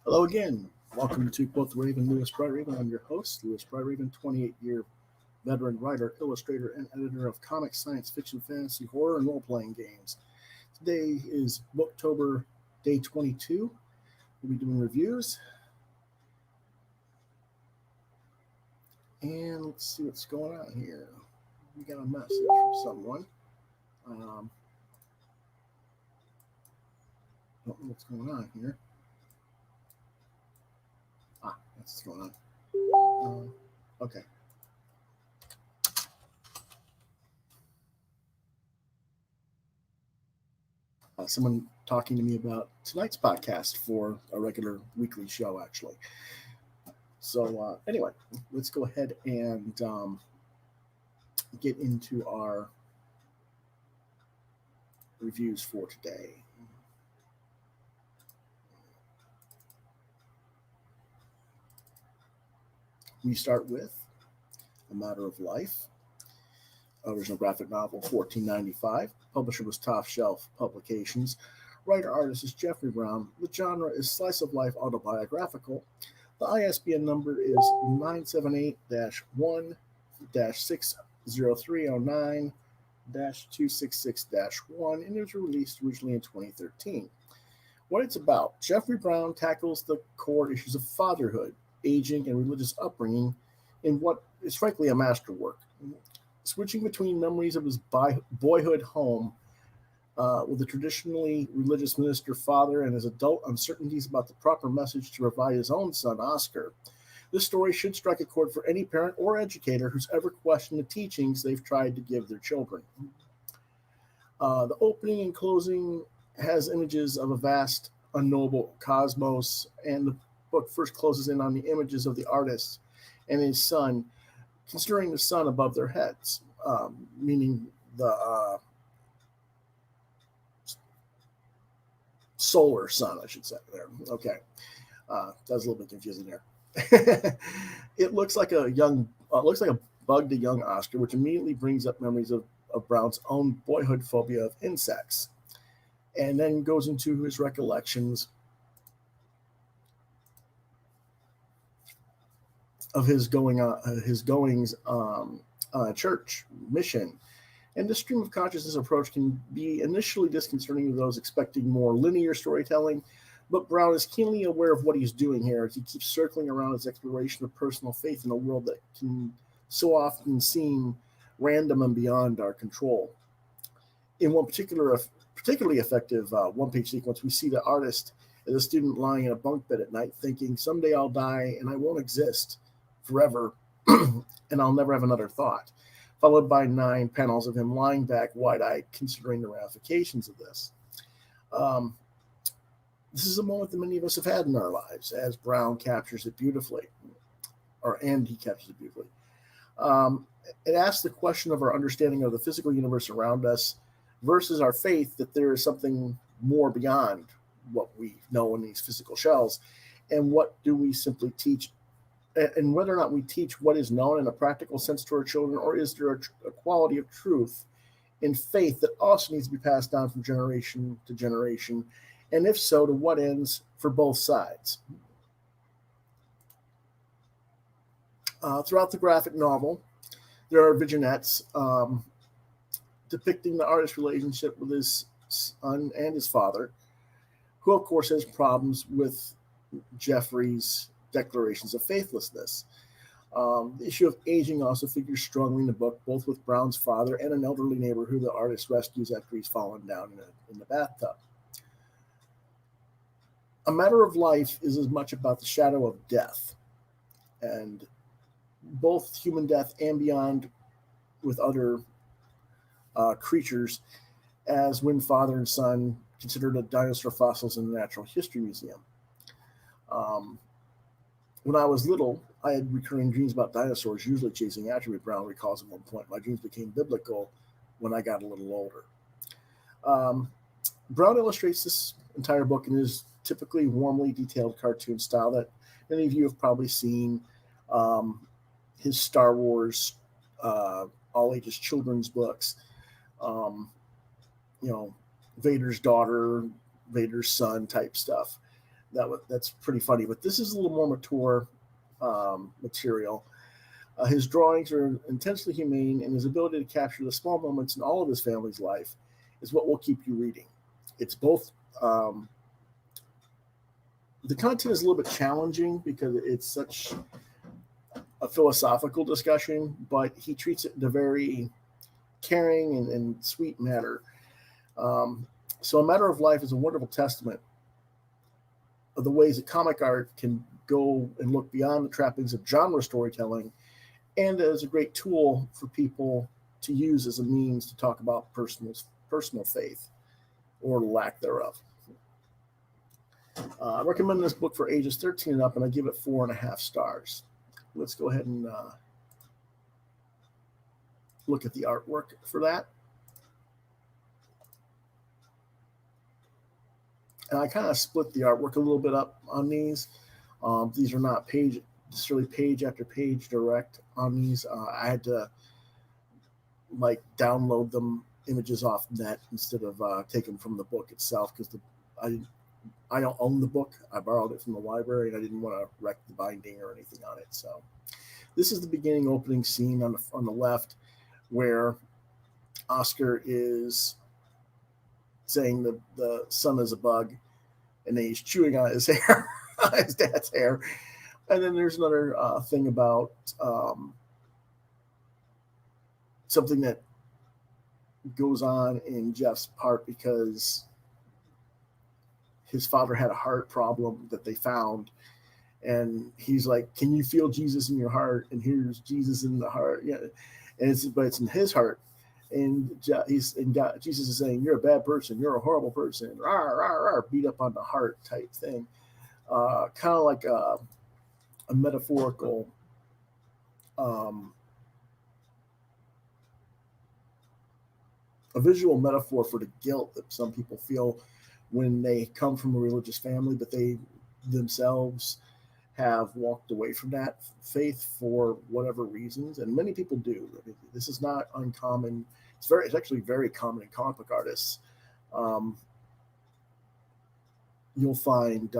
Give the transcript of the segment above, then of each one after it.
Hello again. Welcome to Quoth Raven, Lewis Bright Raven. I'm your host, Lewis Bright Raven, 28-year veteran writer, illustrator, and editor of comics, science fiction, fantasy, horror, and role-playing games. Today is Booktober Day 22. We'll be doing reviews. And let's see what's going on here. We got a message from someone. Don't know what's going on here. That's what's going on. Okay. Someone talking to me about tonight's podcast for a regular weekly show, actually. So anyway, let's go ahead and get into our reviews for today. We start with A Matter of Life, original graphic novel, 1495. Publisher was Top Shelf Publications. Writer-artist is Jeffrey Brown. The genre is slice of life autobiographical. The ISBN number is 978-1-60309-266-1, and it was released originally in 2013. What it's about: Jeffrey Brown tackles the core issues of fatherhood, aging, and religious upbringing in what is frankly a masterwork. Switching between memories of his boyhood home with a traditionally religious minister father and his adult uncertainties about the proper message to provide his own son, Oscar. This story should strike a chord for any parent or educator who's ever questioned the teachings they've tried to give their children. The opening and closing has images of a vast, unknowable cosmos, and the book first closes in on the images of the artist and his son, considering the sun above their heads, meaning the solar sun, I should say. There, okay, that was a little bit confusing there. It looks like a bug to young Oscar, which immediately brings up memories of Brown's own boyhood phobia of insects, and then goes into his recollections of his goings church mission. And this stream of consciousness approach can be initially disconcerting to those expecting more linear storytelling, but Brown is keenly aware of what he's doing here as he keeps circling around his exploration of personal faith in a world that can so often seem random and beyond our control. In one particularly effective one-page sequence, we see the artist as a student lying in a bunk bed at night thinking, someday I'll die and I won't exist forever and I'll never have another thought, followed by 9 panels of him lying back wide-eyed considering the ramifications of this. This is a moment that many of us have had in our lives, as Brown captures it beautifully, and he captures it beautifully. It asks the question of our understanding of the physical universe around us versus our faith that there is something more beyond what we know in these physical shells, and what do we simply teach, and whether or not we teach what is known in a practical sense to our children, or is there a quality of truth in faith that also needs to be passed down from generation to generation, and if so, to what ends for both sides. Throughout the graphic novel, there are vignettes depicting the artist's relationship with his son and his father, who of course has problems with Jeffrey's declarations of faithlessness. The issue of aging also figures strongly in the book, both with Brown's father and an elderly neighbor who the artist rescues after he's fallen down in the bathtub. A Matter of Life is as much about the shadow of death, and both human death and beyond with other creatures, as when father and son considered the dinosaur fossils in the Natural History Museum. When I was little, I had recurring dreams about dinosaurs, usually chasing after me, Brown recalls at one point. My dreams became biblical when I got a little older. Brown illustrates this entire book in his typically warmly detailed cartoon style that many of you have probably seen. His Star Wars, all ages children's books, Vader's daughter, Vader's son type stuff. That's pretty funny. But this is a little more mature material. His drawings are intensely humane, and his ability to capture the small moments in all of his family's life is what will keep you reading. It's both. The content is a little bit challenging because it's such a philosophical discussion, but he treats it in a very caring and sweet manner. So, A Matter of Life is a wonderful testament of the ways that comic art can go and look beyond the trappings of genre storytelling, and as a great tool for people to use as a means to talk about personal faith or lack thereof. I recommend this book for ages 13 and up, and I give it 4.5 stars. Let's go ahead and look at the artwork for that. And I kind of split the artwork a little bit up on these. These are not necessarily page after page direct on these. I had to download them images off net instead of taking from the book itself, because I don't own the book. I borrowed it from the library, and I didn't want to wreck the binding or anything on it. So this is the beginning opening scene on the left, where Oscar is saying the sun is a bug, and then he's chewing on his hair, his dad's hair. And then there's another thing about something that goes on in Jeff's part, because his father had a heart problem that they found, and he's like, "Can you feel Jesus in your heart?" And here's Jesus in the heart, yeah, and it's in his heart, and Jesus is saying, "You're a bad person. You're a horrible person." Rawr, rawr, rawr, beat up on the heart type thing, kind of like a metaphorical. A visual metaphor for the guilt that some people feel when they come from a religious family, but they themselves have walked away from that faith for whatever reasons, and many people do. This is not uncommon. It's actually very common in comic book artists. You'll find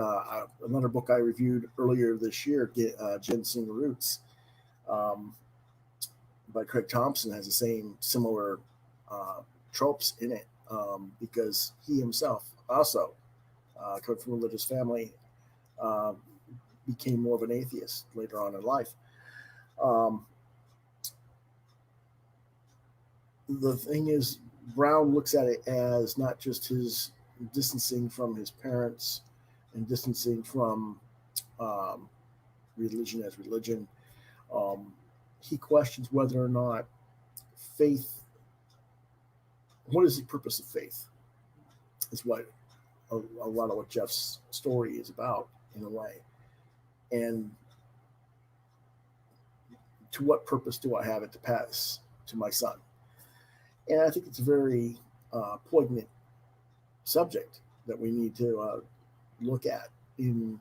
another book I reviewed earlier this year, Ginseng Roots, by Craig Thompson, has the same similar tropes in it, because he himself also, coming from a religious family, became more of an atheist later on in life. The thing is, Brown looks at it as not just his distancing from his parents and distancing from religion as religion. He questions whether or not faith, what is the purpose of faith, is what a lot of what Jeff's story is about, in a way. And to what purpose do I have it to pass to my son? And I think it's a very poignant subject that we need to look at, in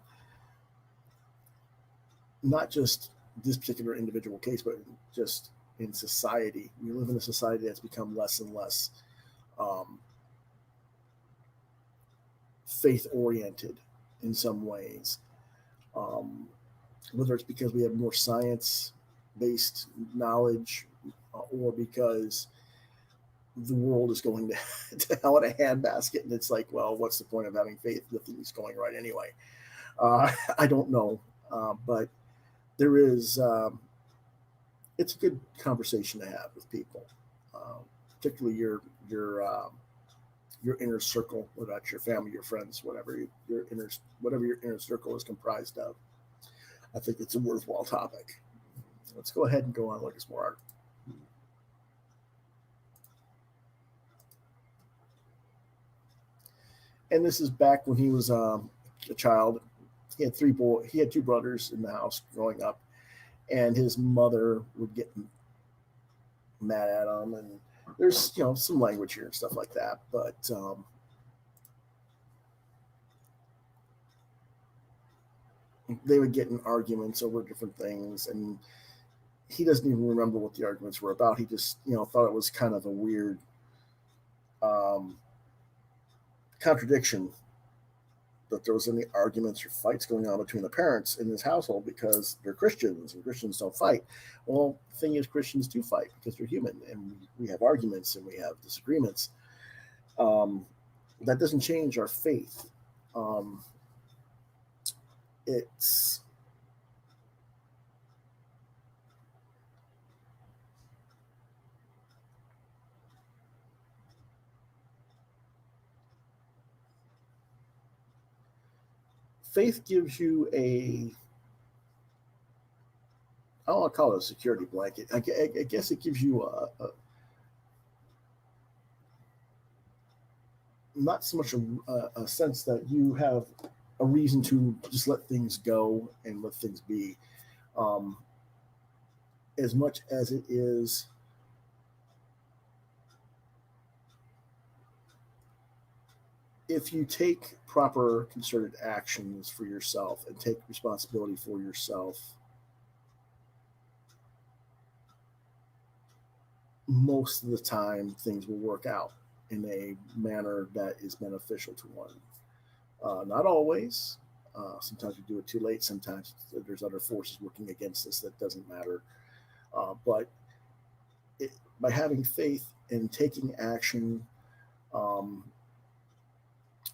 not just this particular individual case, but just in society. We live in a society that's become less and less faith-oriented in some ways, whether it's because we have more science-based knowledge, or because the world is going to hell in a handbasket, and it's like, well, what's the point of having faith if nothing's going right anyway? I don't know, but there is. It's a good conversation to have with people, particularly your inner circle, whether that's your family, your friends, whatever your inner circle is comprised of. I think it's a worthwhile topic. Let's go ahead and go on and look at some more art. And this is back when he was a child. He had two brothers in the house growing up, and his mother would get mad at him, and there's some language here and stuff like that, but they would get in arguments over different things, and he doesn't even remember what the arguments were about. He just thought it was kind of a weird contradiction that there was any arguments or fights going on between the parents in this household because they're Christians and Christians don't fight. Well, the thing is, Christians do fight because they're human and we have arguments and we have disagreements. That doesn't change our faith. It's faith gives you I don't want to call it a security blanket. I guess it gives you not so much a sense that you have a reason to just let things go and let things be, um, as much as it is if you take proper concerted actions for yourself and take responsibility for yourself, most of the time things will work out in a manner that is beneficial to one. Not always. Sometimes we do it too late. Sometimes there's other forces working against us that doesn't matter. But by having faith and taking action, um,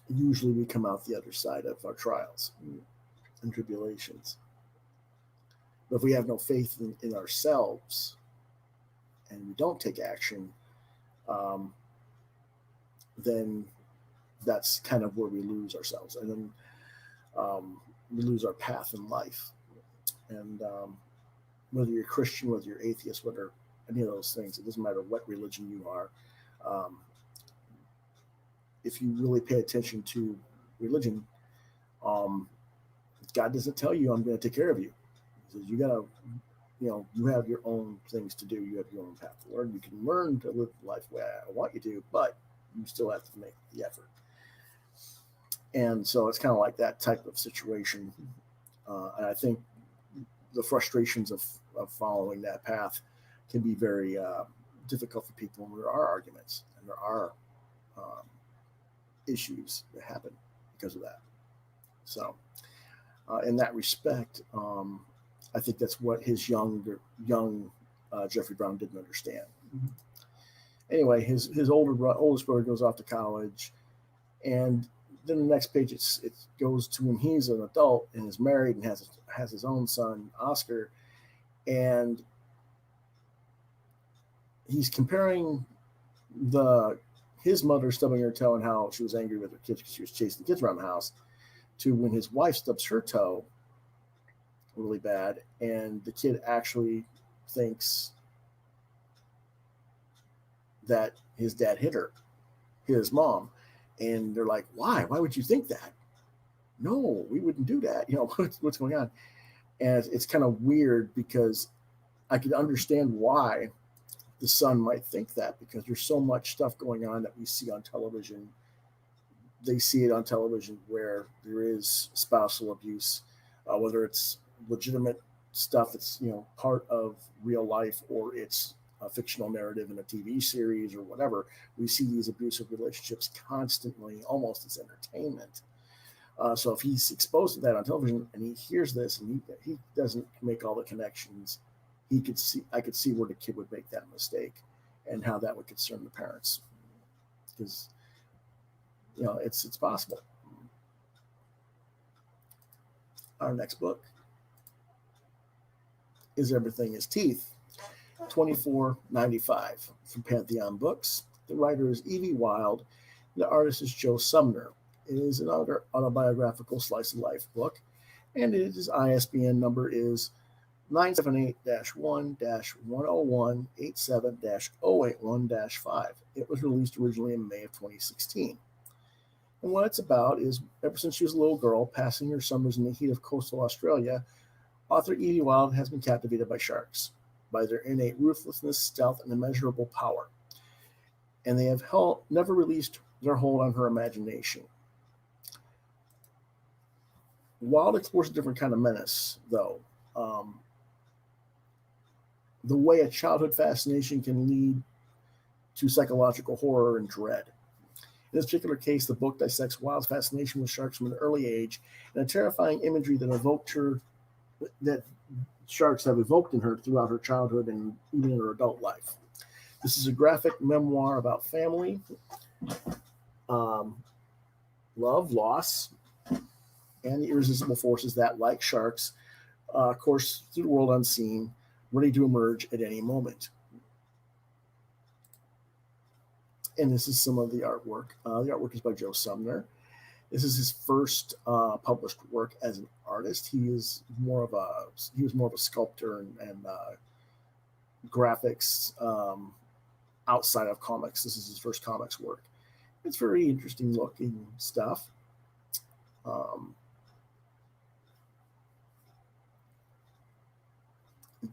usually we come out the other side of our trials and tribulations. But if we have no faith in ourselves and we don't take action, um, then that's kind of where we lose ourselves. And then we lose our path in life. And whether you're Christian, whether you're atheist, whether any of those things, it doesn't matter what religion you are. Um, if you really pay attention to religion, um, God doesn't tell you, I'm going to take care of you. He says, you got to, you have your own things to do. You have your own path to learn. You can learn to live life the way I want you to, but you still have to make the effort. And so it's kind of like that type of situation. And I think the frustrations of following that path can be very difficult for people when there are arguments and there are um, issues that happen because of that. So, in that respect, I think that's what his young Jeffrey Brown didn't understand. Anyway, his oldest brother goes off to college, and then the next page it goes to when he's an adult and is married and has his own son Oscar, and he's comparing his mother stubbing her toe and how she was angry with her kids because she was chasing the kids around the house, to when his wife stubs her toe really bad, and the kid actually thinks that his dad hit his mom, and they're like, why would you think that? No, we wouldn't do that. What's going on? And it's kind of weird because I could understand why the son might think that, because there's so much stuff going on that we see on television. They see it on television where there is spousal abuse, whether it's legitimate stuff that's part of real life or it's a fictional narrative in a TV series or whatever. We see these abusive relationships constantly, almost as entertainment. So if he's exposed to that on television and he hears this and he doesn't make all the connections, I could see where the kid would make that mistake and how that would concern the parents, because it's possible. Our next book is Everything Is Teeth, $24.95 from Pantheon Books. The writer is Evie Wyld. The artist is Joe Sumner. It is another autobiographical slice of life book, and its ISBN number is 978-1-101-87-081-5. It was released originally in May of 2016. And what it's about is, ever since she was a little girl, passing her summers in the heat of coastal Australia, author Evie Wyld has been captivated by sharks, by their innate ruthlessness, stealth, and immeasurable power. And they have never released their hold on her imagination. Wyld explores a different kind of menace, though. The way a childhood fascination can lead to psychological horror and dread. In this particular case, the book dissects Wyld's fascination with sharks from an early age and the terrifying imagery that sharks have evoked in her throughout her childhood and even in her adult life. This is a graphic memoir about family, um, love, loss, and the irresistible forces that, like sharks, course through the world unseen, ready to emerge at any moment. And this is some of the artwork. The artwork is by Joe Sumner. This is his first published work as an artist. He was more of a sculptor and graphics outside of comics. This is his first comics work. It's very interesting looking stuff.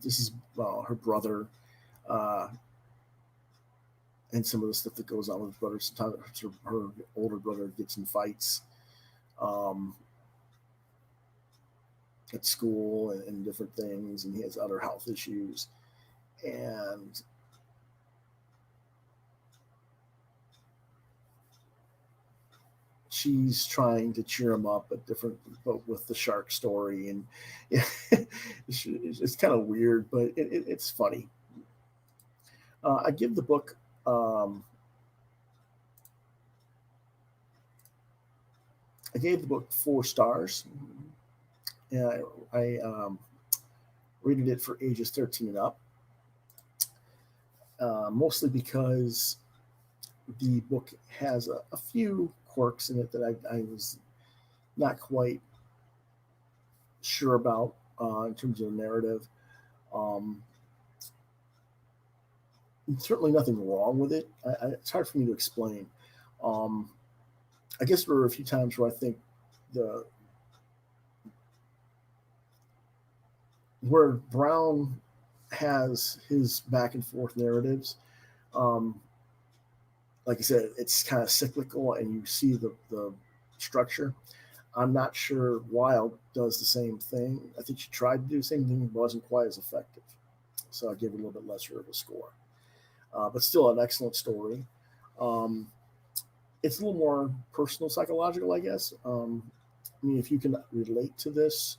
This is her brother and some of the stuff that goes on with his brother. Sometimes her older brother gets in fights at school and different things, and he has other health issues. And she's trying to cheer him up but with the shark story, and it's kind of weird, but it's funny. I give the book I gave the book 4 stars. Yeah, I rated it for ages 13 and up, mostly because the book has a few quirks in it that I was not quite sure about in terms of the narrative. Certainly nothing wrong with it. It's hard for me to explain. I guess there were a few times where I think where Brown has his back and forth narratives. Like I said, it's kind of cyclical, and you see the structure. I'm not sure Wyld does the same thing. I think she tried to do the same thing, but wasn't quite as effective. So I gave it a little bit lesser of a score. But still an excellent story. It's a little more personal, psychological, I guess. I mean, if you can relate to this,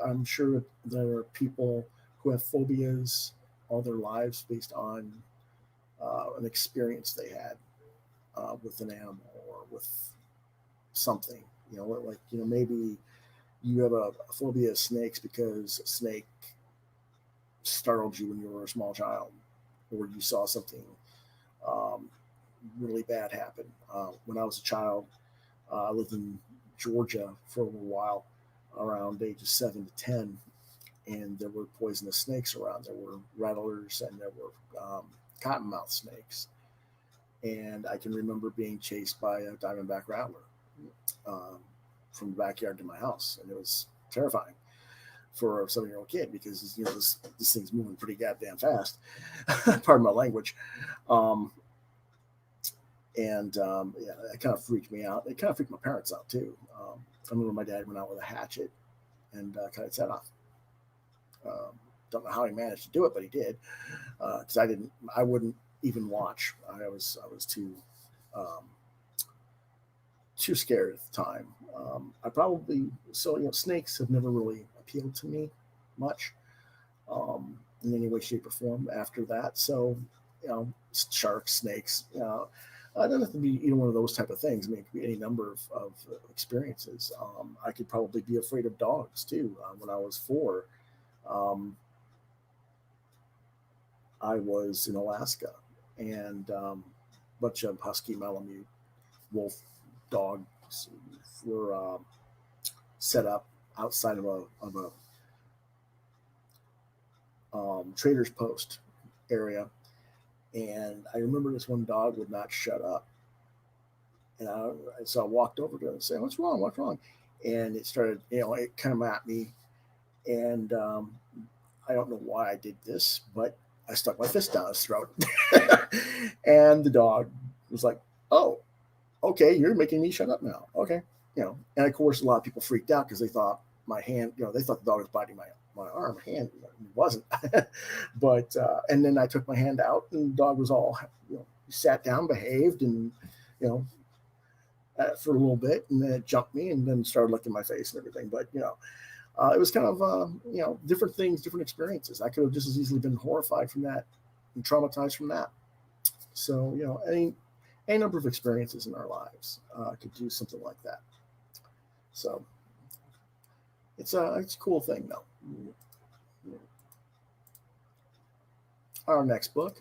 I'm sure there are people who have phobias all their lives based on an experience they had with an animal or with something. Maybe you have a phobia of snakes because a snake startled you when you were a small child, or you saw something really bad happen. When I was a child, I lived in Georgia for a little while, around ages 7 to 10, and there were poisonous snakes around. There were rattlers and there were cottonmouth snakes. And I can remember being chased by a diamondback rattler from the backyard to my house, and it was terrifying for a 7-year-old kid because this thing's moving pretty goddamn fast. Pardon my language. It kind of freaked me out. It kind of freaked my parents out too. I remember my dad went out with a hatchet and cut its head off. Don't know how he managed to do it, but he did. Because I wouldn't even watch. I was too scared at the time. Snakes have never really appealed to me much in any way, shape, or form after that. So, sharks, snakes, it doesn't have to be either one of those type of things. I mean, it could be any number of experiences. I could probably be afraid of dogs too. When I was 4, I was in Alaska, and a bunch of husky Malamute wolf dogs were set up outside of a trader's post area. And I remember this one dog would not shut up. And so I walked over to it and said, "What's wrong? What's wrong?" And it started, it came at me. And I don't know why I did this, but I stuck my fist down his throat. And the dog was like, "Oh, okay, you're making me shut up now." Okay. And of course, a lot of people freaked out because they thought my hand, they thought the dog was biting my arm. Hand, it wasn't. But and then I took my hand out, and the dog was all, he sat down, behaved, and for a little bit, and then it jumped me, and then started licking my face and everything. But it was kind of different things, different experiences. I could have just as easily been horrified from that and traumatized from that. So any number of experiences in our lives could do something like that. So it's a cool thing though. Our next book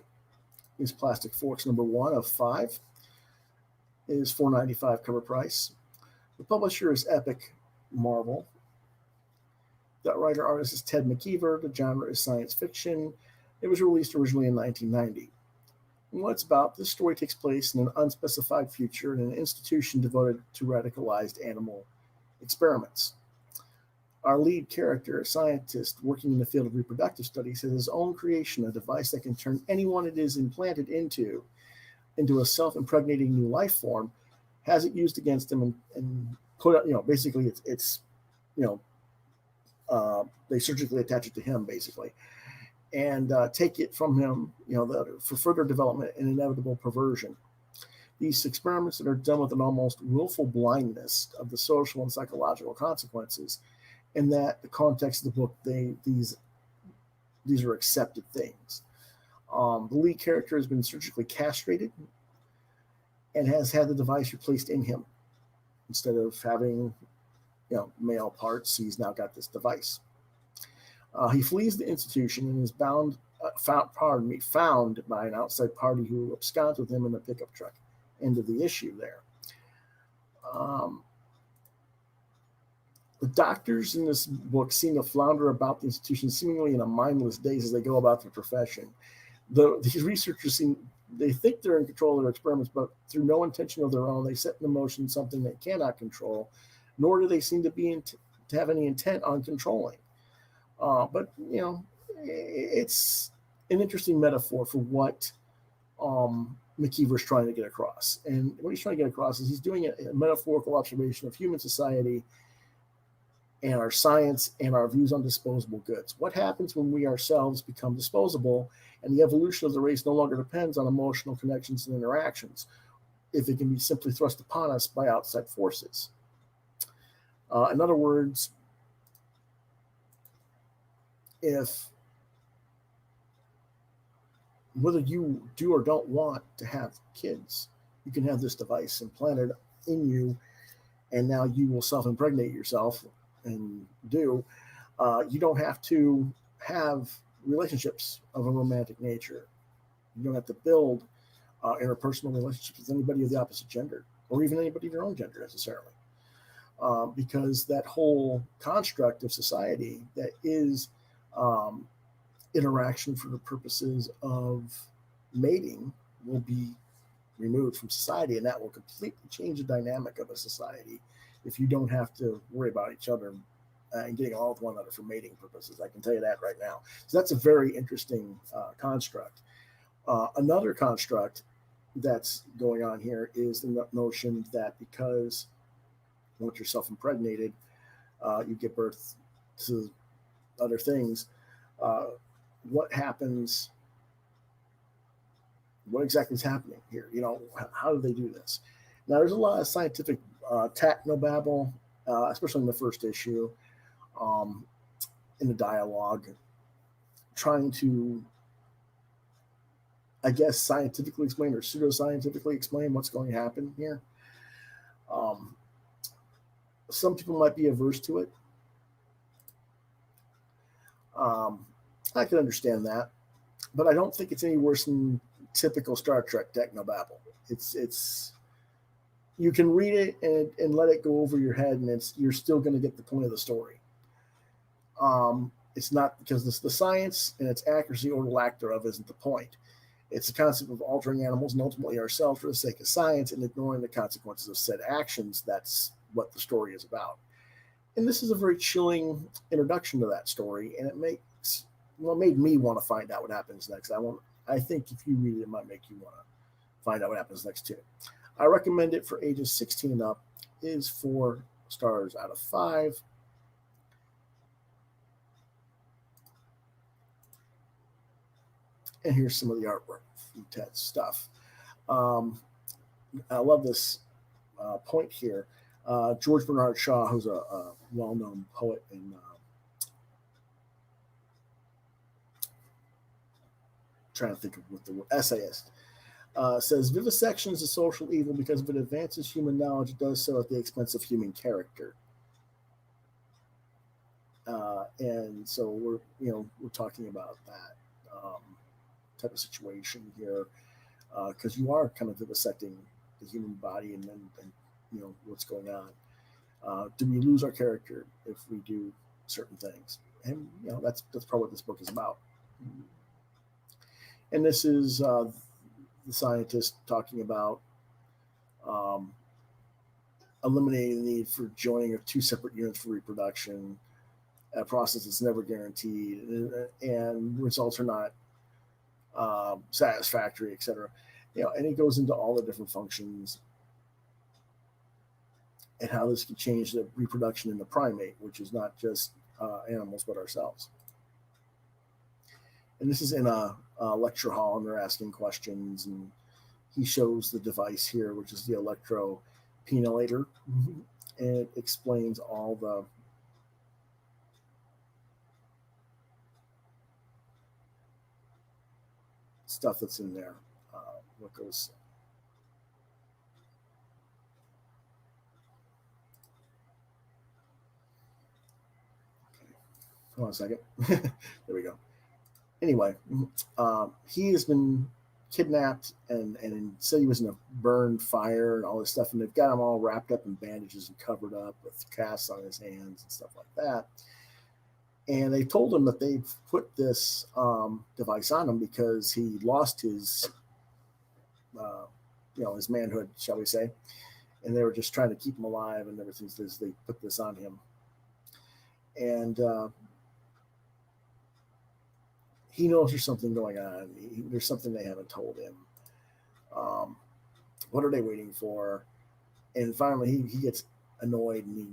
is Plastic Forks #1 of 5. It is $4.95 cover price. The publisher is Epic Marvel. The writer artist is Ted McKeever. The genre is science fiction. It was released originally in 1990. And what it's about, this story takes place in an unspecified future in an institution devoted to radicalized animal experiments. Our lead character, a scientist working in the field of reproductive studies, has his own creation, a device that can turn anyone it is implanted into a self-impregnating new life form, has it used against him and put up, basically it's they surgically attach it to him, basically, and take it from him, for further development and inevitable perversion. These experiments that are done with an almost willful blindness of the social and psychological consequences, and that the context of the book, these are accepted things. The lead character has been surgically castrated and has had the device replaced in him. Instead of having, male parts, he's now got this device. He flees the institution and is found by an outside party who absconds with him in a pickup truck. End of the issue there. The doctors in this book seem to flounder about the institution seemingly in a mindless daze as they go about their profession. These researchers they think they're in control of their experiments, but through no intention of their own, they set in motion something they cannot control, nor do they seem to have any intent on controlling. But it's an interesting metaphor for what McKeever's trying to get across. And what he's trying to get across is he's doing a metaphorical observation of human society and our science and our views on disposable goods. What happens when we ourselves become disposable and the evolution of the race no longer depends on emotional connections and interactions, if it can be simply thrust upon us by outside forces? In other words, whether you do or don't want to have kids, you can have this device implanted in you, and now you will self-impregnate yourself and you don't have to have relationships of a romantic nature. You don't have to build interpersonal relationships with anybody of the opposite gender, or even anybody of your own gender necessarily. Because that whole construct of society that is interaction for the purposes of mating will be removed from society, and that will completely change the dynamic of a society if you don't have to worry about each other and getting along with one another for mating purposes. I can tell you that right now. So that's a very interesting construct. Another construct that's going on here is the notion that because once you're self-impregnated, you give birth to other things. What happens? What exactly is happening here? How do they do this? Now, there's a lot of scientific technobabble, especially in the first issue, in the dialogue, trying to, I guess, scientifically explain or pseudoscientifically explain what's going to happen here. Some people might be averse to it. I can understand that, but I don't think it's any worse than typical Star Trek technobabble. It's you can read it and let it go over your head, and you're still going to get the point of the story. It's not because the science and its accuracy or the lack thereof isn't the point. It's the concept of altering animals and ultimately ourselves for the sake of science and ignoring the consequences of said actions. That's what the story is about. And this is a very chilling introduction to that story, and it made me want to find out what happens next. I think if you read it, it might make you want to find out what happens next too. I recommend it for ages 16 and up. It is 4 stars out of 5. And here's some of the artwork from Ted's stuff. I love this point here. George Bernard Shaw, who's a well-known poet and trying to think of what the word essayist, says vivisection is a social evil because if it advances human knowledge, it does so at the expense of human character. And so we're talking about that type of situation here, because you are kind of vivisecting the human body and what's going on. Do we lose our character if we do certain things? And that's probably what this book is about. And this is the scientist talking about eliminating the need for joining of two separate units for reproduction, a process that's never guaranteed, and results are not satisfactory, etc. And he goes into all the different functions and how this can change the reproduction in the primate, which is not just animals but ourselves. And this is in a lecture hall, and they're asking questions, and he shows the device here, which is the electropenalator, and it explains all the stuff that's in there. What goes. Okay. Hold on a second. There we go. Anyway, he has been kidnapped and said he was in a burned fire and all this stuff, and they've got him all wrapped up in bandages and covered up with casts on his hands and stuff like that. And they told him that they've put this device on him because he lost his, his manhood, shall we say, and they were just trying to keep him alive and everything. So they put this on him, and he knows there's something going on. There's something they haven't told him. What are they waiting for? And finally, he gets annoyed and he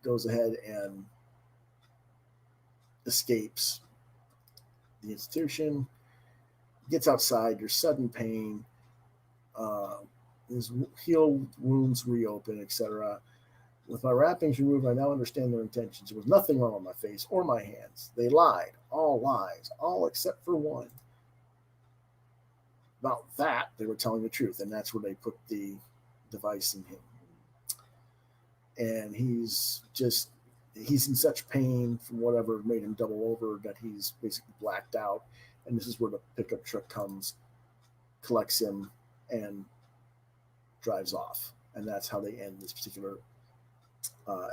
goes ahead and escapes the institution, gets outside. There's sudden pain. His heel wounds reopen, etc. With my wrappings removed, I now understand their intentions. There was nothing wrong with my face or my hands. They lied, all lies, all except for one. About that, they were telling the truth, and that's where they put the device in him. And he's in such pain from whatever made him double over that he's basically blacked out. And this is where the pickup truck comes, collects him, and drives off. And that's how they end this particular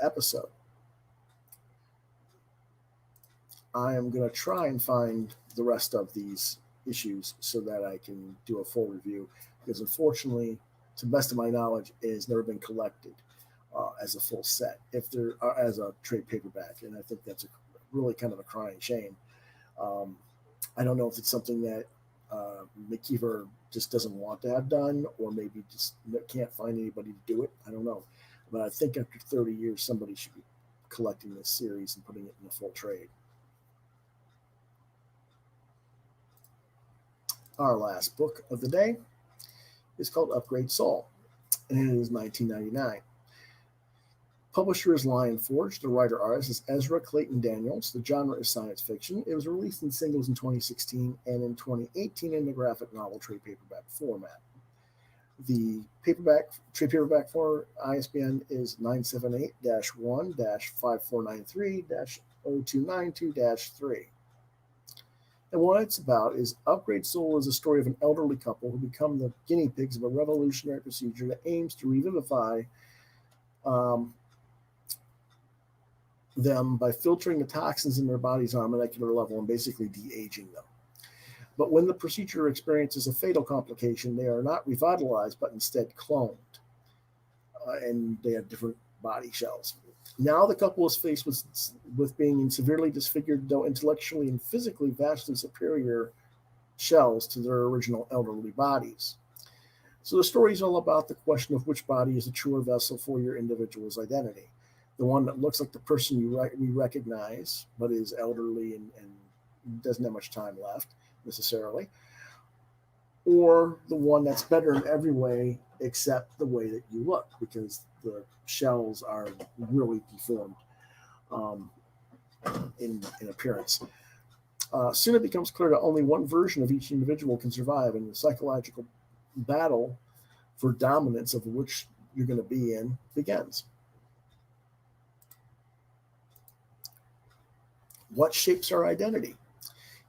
episode. I am going to try and find the rest of these issues so that I can do a full review, because unfortunately, to the best of my knowledge, it has never been collected as a full set, if there as a trade paperback, and I think that's really kind of a crying shame. I don't know if it's something that McKeever just doesn't want to have done, or maybe just can't find anybody to do it. I don't know. But I think after 30 years, somebody should be collecting this series and putting it in a full trade. Our last book of the day is called Upgrade Soul, and it is 1999. Publisher is Lion Forge. The writer-artist is Ezra Claytan Daniels. The genre is science fiction. It was released in singles in 2016 and in 2018 in the graphic novel trade paperback format. The trade paperback for ISBN is 978-1-5493-0292-3. And what it's about is Upgrade Soul is a story of an elderly couple who become the guinea pigs of a revolutionary procedure that aims to revivify them by filtering the toxins in their bodies on a molecular level and basically de-aging them. But when the procedure experiences a fatal complication, they are not revitalized, but instead cloned. And they have different body shells. Now the couple is faced with being severely disfigured, though intellectually and physically vastly superior shells to their original elderly bodies. So the story is all about the question of which body is a truer vessel for your individual's identity. The one that looks like the person we recognize, but is elderly and doesn't have much time left necessarily, or the one that's better in every way except the way that you look, because the shells are really deformed um, in appearance. Soon it becomes clear that only one version of each individual can survive, and the psychological battle for dominance of which you're going to be in begins. What shapes our identity?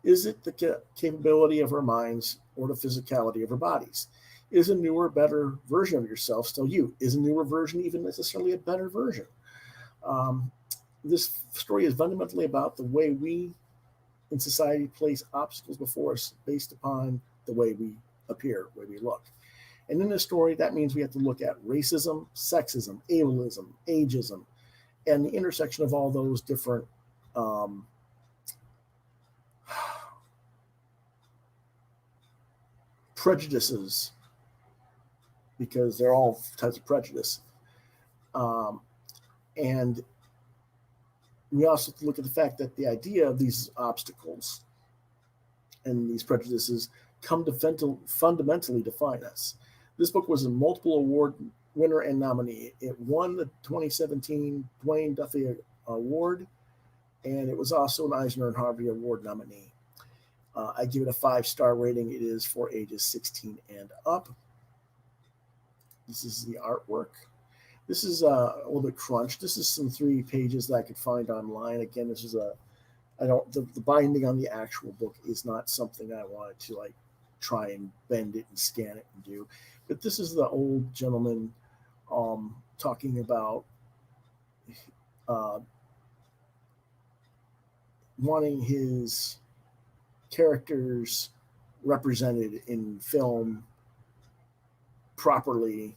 Is it the capability of our minds or the physicality of our bodies? Is a newer, better version of yourself still you? Is a newer version even necessarily a better version? Um, this story is fundamentally about the way we in society place obstacles before us based upon the way we appear, the way we look. And in this story, that means we have to look at racism, sexism, ableism, ageism, and the intersection of all those different um, prejudices, because they're all types of prejudice. Um, and we also have to look at the fact that the idea of these obstacles and these prejudices come to fundamentally define us. This book was a multiple award winner and nominee. It won the 2017 Dwayne Duffy Award, and it was also an Eisner and Harvey Award nominee. I give it a 5-star rating. It is for ages 16 and up. This is the artwork. This is a little bit crunched. This is some 3 pages that I could find online. Again, this is the binding on the actual book is not something I wanted to like try and bend it and scan it and do. But this is the old gentleman talking about uh, wanting his characters represented in film properly.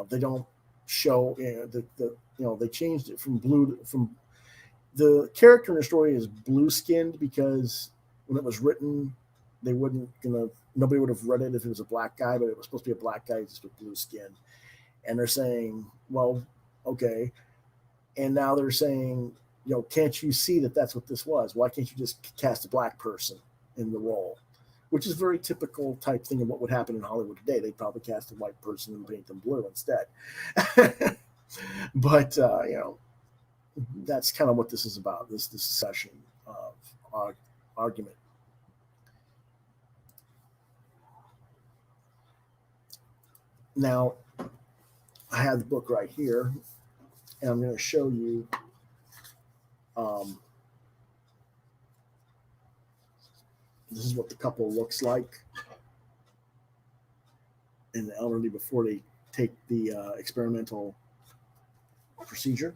They don't show they changed it from the character in the story is blue skinned because when it was written nobody would have read it if it was a black guy, but it was supposed to be a black guy just with blue skin. And they're saying, well, okay. And now they're saying, can't you see that that's what this was? Why can't you just cast a black person in the role? Which is a very typical type thing of what would happen in Hollywood today. They'd probably cast a white person and paint them blue instead. But, that's kind of what this is about, this session of argument. Now, I have the book right here, and I'm going to show you this is what the couple looks like in the elderly before they take the experimental procedure.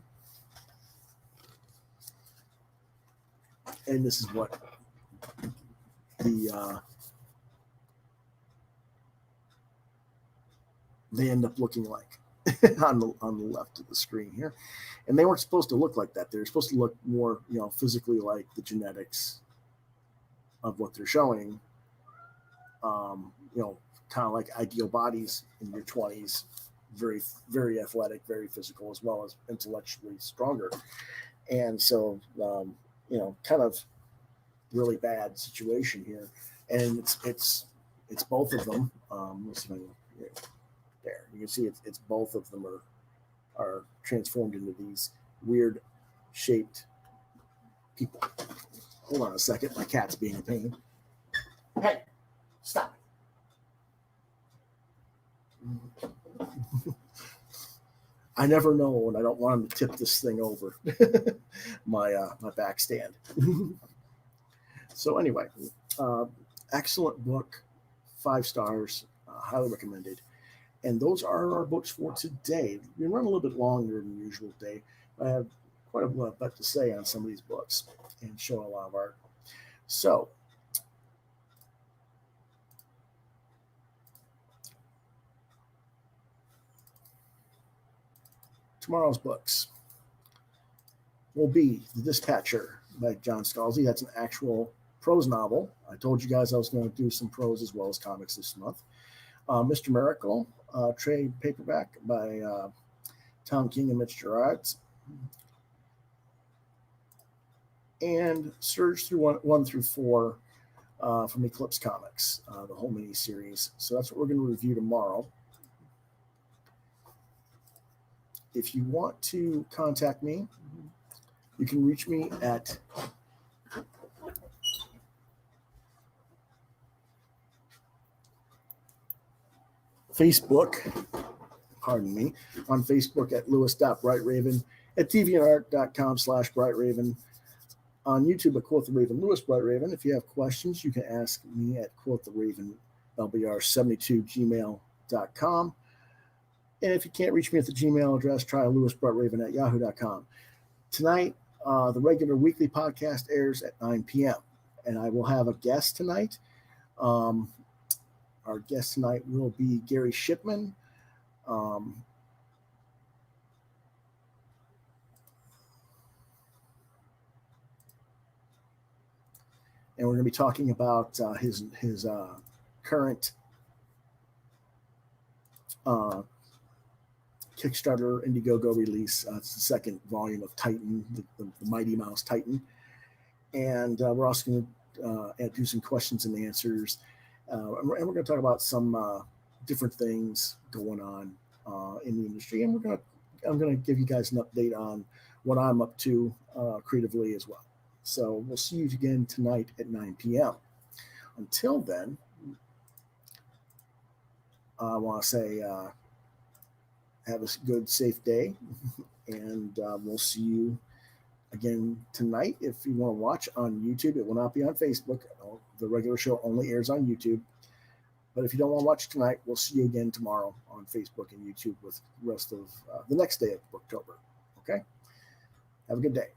And this is what they end up looking like on the left of the screen here. And they weren't supposed to look like that. They're supposed to look more, physically like the genetics of what they're showing. Kind of like ideal bodies in your 20s, very, very athletic, very physical, as well as intellectually stronger. And so, kind of really bad situation here. And it's both of them. There, you can see it's both of them are transformed into these weird shaped people. Hold on a second, my cat's being a pain. Hey, stop. I never know when I don't want him to tip this thing over my back stand. So anyway, excellent book, 5 stars, highly recommended. And those are our books for today. We run a little bit longer than usual today. I have quite a bit to say on some of these books and show a lot of art. So, tomorrow's books will be The Dispatcher by John Scalzi. That's an actual prose novel. I told you guys I was going to do some prose as well as comics this month. Mr. Miracle, trade paperback by Tom King and Mitch Gerards. And Surge through 1 through 4 from Eclipse Comics, the whole mini series. So that's what we're going to review tomorrow. If you want to contact me, you can reach me at Facebook, on Facebook at lewis.brightraven, at deviantart.com/brightraven, on YouTube at Quoth the Raven, Lewis Brightraven. If you have questions, you can ask me at Quoth the Raven, LBR72gmail.com. And if you can't reach me at the Gmail address, try lewisbrightraven at yahoo.com. Tonight, the regular weekly podcast airs at 9 p.m. And I will have a guest tonight. Our guest tonight will be Gary Shipman. And we're going to be talking about his current Kickstarter Indiegogo release. It's the second volume of Titan, the Mighty Mouse Titan. And we're also going to do some questions and answers. And we're going to talk about some different things going on in the industry. And I'm going to give you guys an update on what I'm up to creatively as well. So we'll see you again tonight at 9 p.m. Until then, I want to say have a good, safe day, and we'll see you again tonight. If you want to watch on YouTube, it will not be on Facebook. The regular show only airs on YouTube. But if you don't want to watch tonight, we'll see you again tomorrow on Facebook and YouTube with the rest of the next day of Booktober. Okay? Have a good day.